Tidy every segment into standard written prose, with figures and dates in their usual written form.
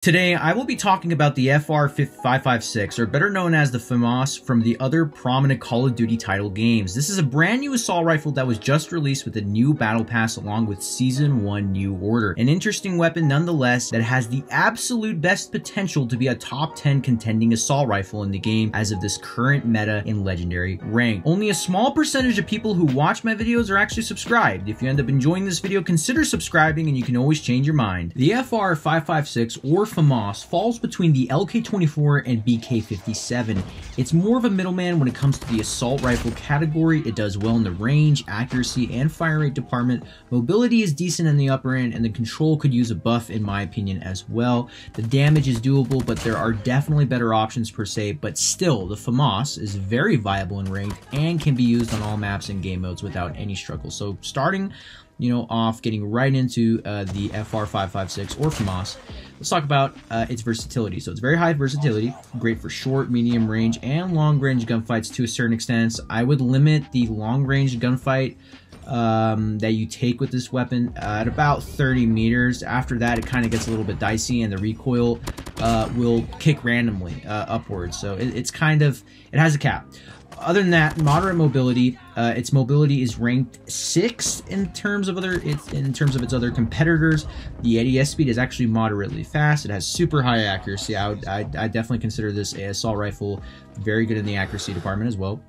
Today, I will be talking about the FR556, or better known as the FAMAS, from the other prominent Call of Duty title games. This is a brand new assault rifle that was just released with a new battle pass along with Season 1 New Order. An interesting weapon nonetheless that has the absolute best potential to be a top 10 contending assault rifle in the game as of this current meta in Legendary rank. Only a small percentage of people who watch my videos are actually subscribed. If you end up enjoying this video, consider subscribing and you can always change your mind. The FR556, or FAMAS, falls between the LK24 and BK57. It's more of a middleman when it comes to the assault rifle category. It does well in the range, accuracy, and fire rate department. Mobility is decent in the upper end, and the control could use a buff in my opinion as well. The damage is doable, but there are definitely better options per se, but still, the FAMAS is very viable in ranked and can be used on all maps and game modes without any struggle. So starting off, getting right into the FR556 or FAMAS, let's talk about its versatility. So it's very high versatility, great for short, medium range, and long range gunfights to a certain extent. I would limit the long range gunfight that you take with this weapon at about 30 meters. After that, it kind of gets a little bit dicey, and the recoil will kick randomly upwards. So it has a cap. Other than that, moderate mobility. Its mobility is ranked 6th in terms of its other competitors. The ADS speed is actually moderately fast. It has super high accuracy. I definitely consider this a assault rifle very good in the accuracy department as well.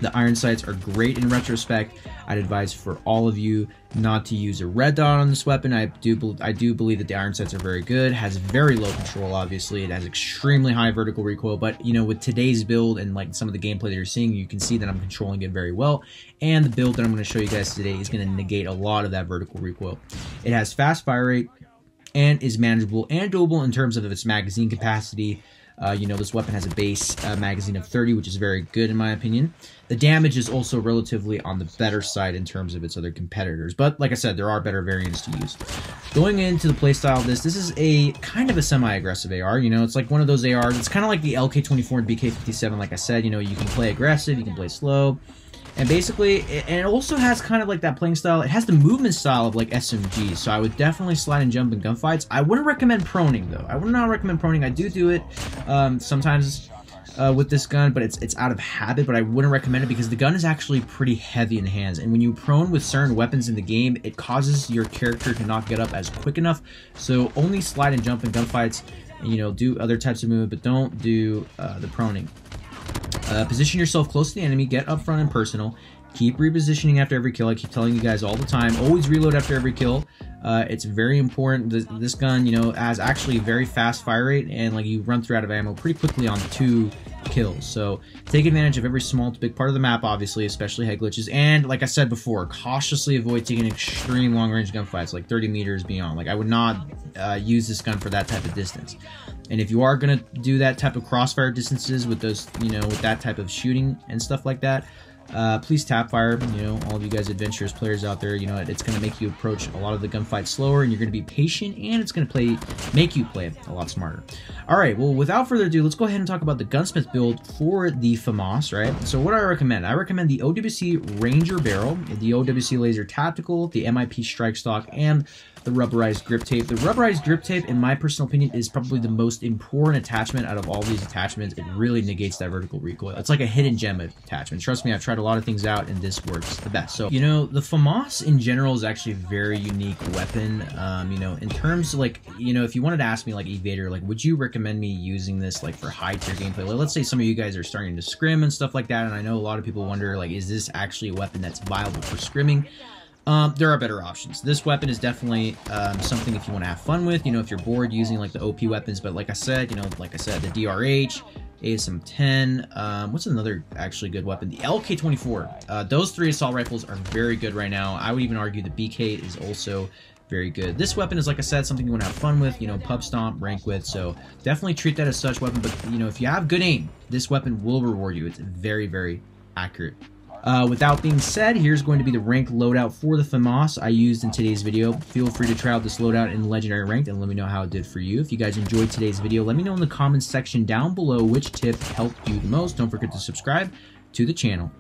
The iron sights are great in retrospect. I'd advise for all of you not to use a red dot on this weapon. I do believe that the iron sights are very good. It has very low control, obviously. It has extremely high vertical recoil, but with today's build and like some of the gameplay that you're seeing, you can see that I'm controlling it very well. And the build that I'm going to show you guys today is going to negate a lot of that vertical recoil. It has fast fire rate and is manageable and doable in terms of its magazine capacity. This weapon has a base magazine of 30, which is very good in my opinion. The damage is also relatively on the better side in terms of its other competitors, but like I said, there are better variants to use. Going into the playstyle of this is a kind of a semi-aggressive AR. It's like one of those ARs. It's kind of like the LK24 and BK57. Like I said, you can play aggressive, you can play slow. And basically, it also has kind of like that playing style. It has the movement style of like SMG, so I would definitely slide and jump in gunfights. I wouldn't recommend proning though. I would not recommend proning. I do it sometimes with this gun, but it's out of habit. But I wouldn't recommend it because the gun is actually pretty heavy in the hands, and when you prone with certain weapons in the game, it causes your character to not get up as quick enough. So only slide and jump in gunfights, and do other types of movement, but don't do the proning. Position yourself close to the enemy, get up front and personal, keep repositioning after every kill. I keep telling you guys all the time, always reload after every kill. It's very important. This gun, has actually very fast fire rate, and like you run through out of ammo pretty quickly on 2 kills. So take advantage of every small to big part of the map, obviously, especially head glitches. And like I said before, cautiously avoid taking extreme long range gunfights, like 30 meters beyond. Like I would not use this gun for that type of distance. And if you are gonna do that type of crossfire distances with those, with that type of shooting and stuff like that, please tap fire. All of you guys adventurous players out there, it's going to make you approach a lot of the gunfights slower, and you're going to be patient, and it's going to make you play a lot smarter. All right, well, without further ado, let's go ahead and talk about the Gunsmith build for the FAMAS, right? So what do I recommend? I recommend the OWC Ranger Barrel, the OWC Laser Tactical, the MIP Strike Stock, and the rubberized grip tape. The rubberized grip tape, in my personal opinion, is probably the most important attachment out of all these attachments. It really negates that vertical recoil. It's like a hidden gem attachment. Trust me, I've tried a lot of things out, and this works the best. So, the FAMAS in general is actually a very unique weapon. In terms of like, if you wanted to ask me like Evader, like, would you recommend me using this like for high tier gameplay? Like, let's say some of you guys are starting to scrim and stuff like that, and I know a lot of people wonder like, is this actually a weapon that's viable for scrimming? There are better options. This weapon is definitely something if you want to have fun with, if you're bored using like the OP weapons. But like I said, the DRH, ASM-10, what's another actually good weapon? The LK24. Those 3 assault rifles are very good right now. I would even argue the BK is also very good. This weapon is, like I said, something you want to have fun with, pub stomp, rank with, so definitely treat that as such weapon. But, if you have good aim, this weapon will reward you. It's very, very accurate. With that being said, here's going to be the ranked loadout for the FAMAS I used in today's video. Feel free to try out this loadout in Legendary Ranked and let me know how it did for you. If you guys enjoyed today's video, let me know in the comments section down below which tip helped you the most. Don't forget to subscribe to the channel.